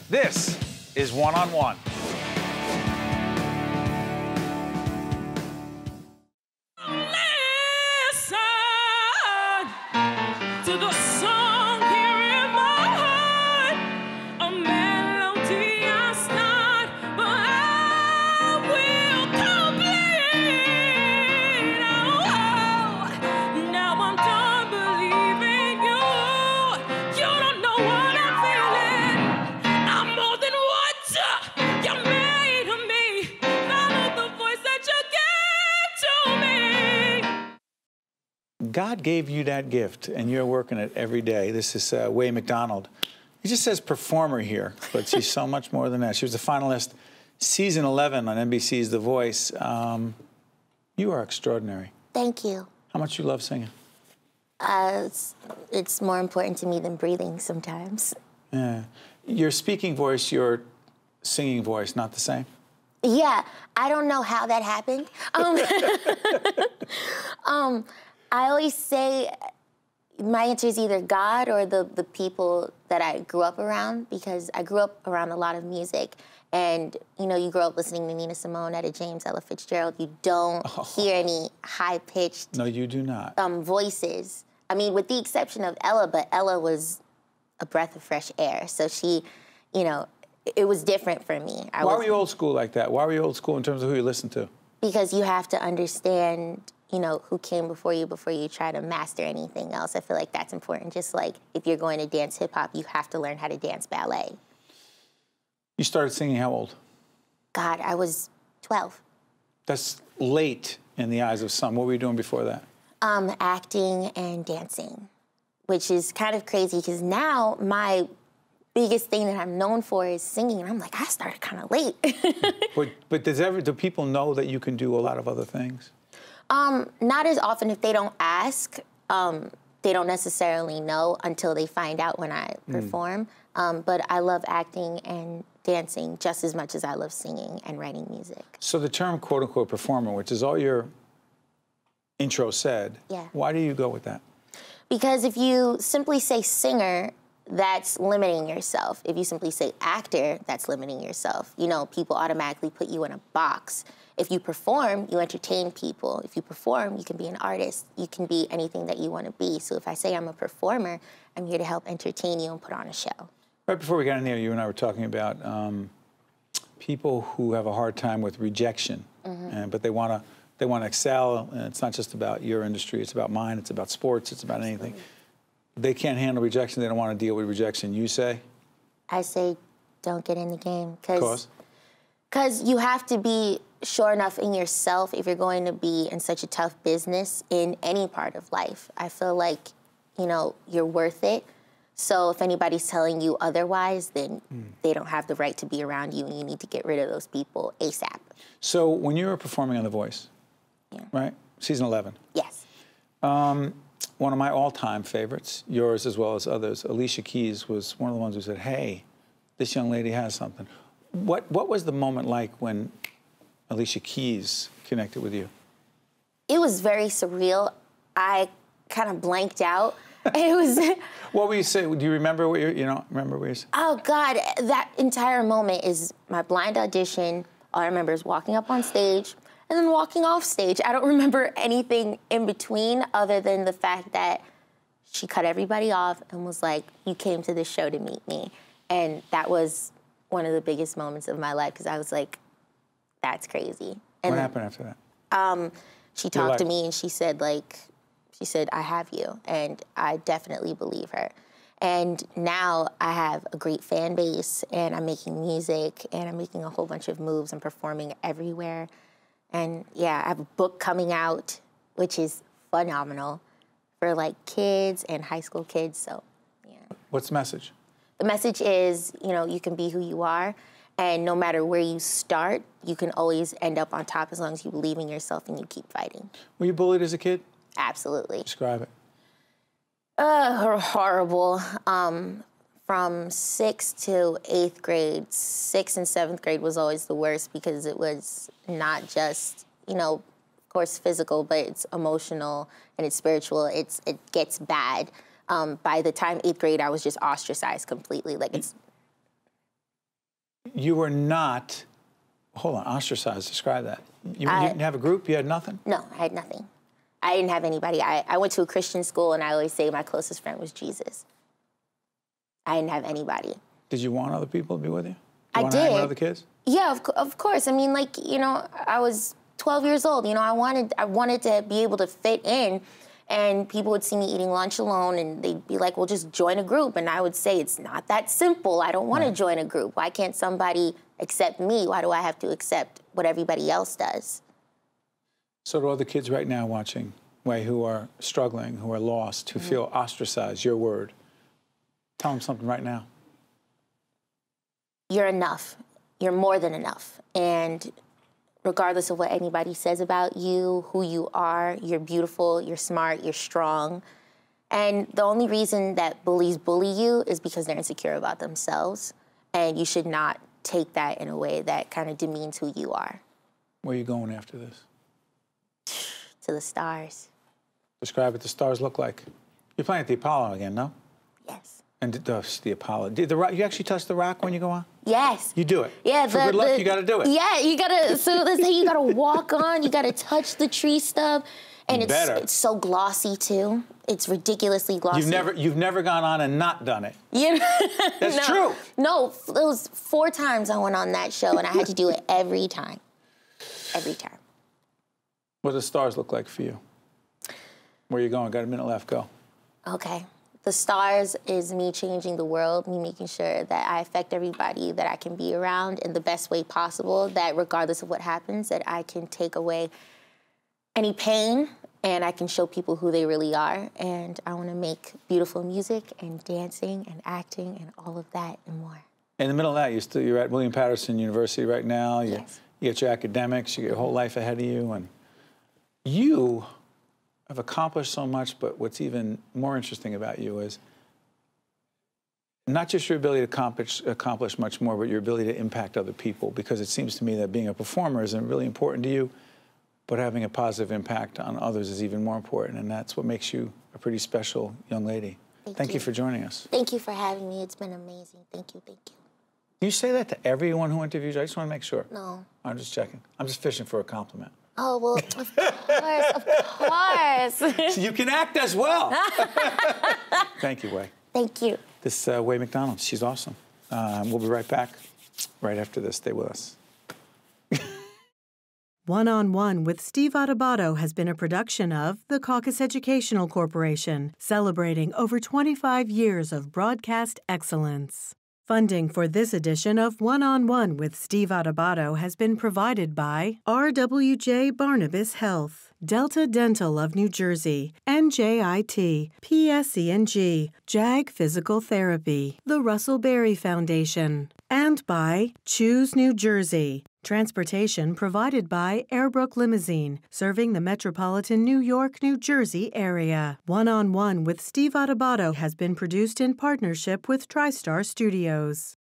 This is One on One. God gave you that gift, and you're working it every day. This is Wé McDonald. It just says performer here, but she's so much more than that. She was a finalist season 11 on NBC's The Voice. You are extraordinary. Thank you. How much you love singing? It's more important to me than breathing sometimes. Yeah. Your speaking voice, your singing voice, not the same? Yeah, I don't know how that happened. I always say my answer is either God or the people that I grew up around, because I grew up around a lot of music. And, you know, you grow up listening to Nina Simone, Etta James, Ella Fitzgerald. You don't hear any high-pitched... No, you do not. ...voices. I mean, with the exception of Ella, but Ella was a breath of fresh air. So she, you know, it was different for me. Why were you old school like that? Why were you old school in terms of who you listened to? Because you have to understand, you know, who came before you try to master anything else. I feel like that's important. Just like if you're going to dance hip-hop, you have to learn how to dance ballet. You started singing how old? God, I was 12. That's late in the eyes of some. What were you doing before that? Acting and dancing, which is kind of crazy because now my biggest thing that I'm known for is singing, and I'm like, I started kind of late. But do people know that you can do a lot of other things? Not as often. If they don't ask, they don't necessarily know until they find out when I perform. But I love acting and dancing just as much as I love singing and writing music. So the term quote-unquote performer, which is all your intro said, why do you go with that? Because if you simply say singer, that's limiting yourself. If you simply say actor, that's limiting yourself. You know, people automatically put you in a box. If you perform, you entertain people. If you perform, you can be an artist. You can be anything that you want to be. So if I say I'm a performer, I'm here to help entertain you and put on a show. Right before we got in here, you and I were talking about people who have a hard time with rejection, but they want to excel, and it's not just about your industry, it's about mine, it's about sports, it's about anything. They can't handle rejection, they don't want to deal with rejection. You say? I say don't get in the game. Because you have to be sure enough in yourself if you're going to be in such a tough business in any part of life. I feel like, you know, you're worth it. So if anybody's telling you otherwise, then they don't have the right to be around you, and you need to get rid of those people ASAP. So when you were performing on The Voice, right, season 11? Yes. One of my all-time favorites, yours as well as others, Alicia Keys was one of the ones who said, hey, this young lady has something. What was the moment like when Alicia Keys connected with you? It was very surreal. I kind of blanked out. It was... What were you saying? Do you remember what remember what you said? Oh, God, that entire moment is my blind audition. All I remember is walking up on stage and then walking off stage. I don't remember anything in between other than the fact that she cut everybody off and was like, you came to this show to meet me. And that was one of the biggest moments of my life, because I was like, that's crazy. And what happened after that? She talked to me and she said, I have you. And I definitely believe her. And now I have a great fan base, and I'm making music, and I'm making a whole bunch of moves. I'm performing everywhere. And yeah, I have a book coming out, which is phenomenal for like kids and high school kids, so yeah. What's the message? The message is, you know, you can be who you are, and no matter where you start, you can always end up on top as long as you believe in yourself and you keep fighting. Were you bullied as a kid? Absolutely. Describe it. Horrible. From 6th to 8th grade, 6th and 7th grade was always the worst, because it was not just, you know, of course physical, but it's emotional and it's spiritual. It gets bad. By the time 8th grade, I was just ostracized completely. Like, it's... You were not, hold on, ostracized, describe that. You didn't have a group? You had nothing? No, I had nothing. I didn't have anybody. I went to a Christian school, and I always say my closest friend was Jesus. I didn't have anybody. Did you want other people to be with you? I want to hang with did. other kids? Yeah, of course. I mean, like, you know, I was 12 years old. You know, I wanted to be able to fit in, and people would see me eating lunch alone, and they'd be like, well, just join a group. And I would say, it's not that simple. I don't want to join a group. Why can't somebody accept me? Why do I have to accept what everybody else does? So to other kids right now watching, Wé, who are struggling, who are lost, who feel ostracized, your word, tell them something right now. You're enough. You're more than enough. And regardless of what anybody says about you, who you are, you're beautiful, you're smart, you're strong. And the only reason that bullies bully you is because they're insecure about themselves. And you should not take that in a way that kind of demeans who you are. Where are you going after this? To the stars. Describe what the stars look like. You're playing at the Apollo again, no? Yes. And the Apollo. You actually touch the rock when you go on? Yes. You do it. Yeah. For good luck, you got to do it. Yeah, you got to. So let's say you got to walk on. You got to touch the tree stuff, and it's so glossy too. It's ridiculously glossy. You've never gone on and not done it. You know? That's true. No, it was 4 times I went on that show, and I had to do it every time. Every time. What do the stars look like for you? Where are you going? Got a minute left. Go. Okay. The stars is me changing the world, me making sure that I affect everybody that I can be around in the best way possible, that regardless of what happens, that I can take away any pain and I can show people who they really are. And I want to make beautiful music and dancing and acting and all of that and more. In the middle of that, you're at William Patterson University right now. Yes. You get your academics, you get your whole life ahead of you, and you have accomplished so much, but what's even more interesting about you is not just your ability to accomplish much more, but your ability to impact other people, because it seems to me that being a performer isn't really important to you, but having a positive impact on others is even more important, and that's what makes you a pretty special young lady. Thank you for joining us. Thank you for having me. It's been amazing. Thank you, thank you. Do you say that to everyone who interviews you? I just want to make sure. No. I'm just checking. I'm just fishing for a compliment. Oh, well, of course. So you can act as well. Thank you, Wé. Thank you. This is Wé McDonald. She's awesome. We'll be right back right after this. Stay with us. One-on-One with Steve Adubato has been a production of the Caucus Educational Corporation, celebrating over 25 years of broadcast excellence. Funding for this edition of One-on-One with Steve Adubato has been provided by RWJ Barnabas Health, Delta Dental of New Jersey, NJIT, PSENG, JAG Physical Therapy, the Russell Berry Foundation, and by Choose New Jersey. Transportation provided by Airbrook Limousine, serving the metropolitan New York, New Jersey area. One-on-One with Steve Adubato has been produced in partnership with TriStar Studios.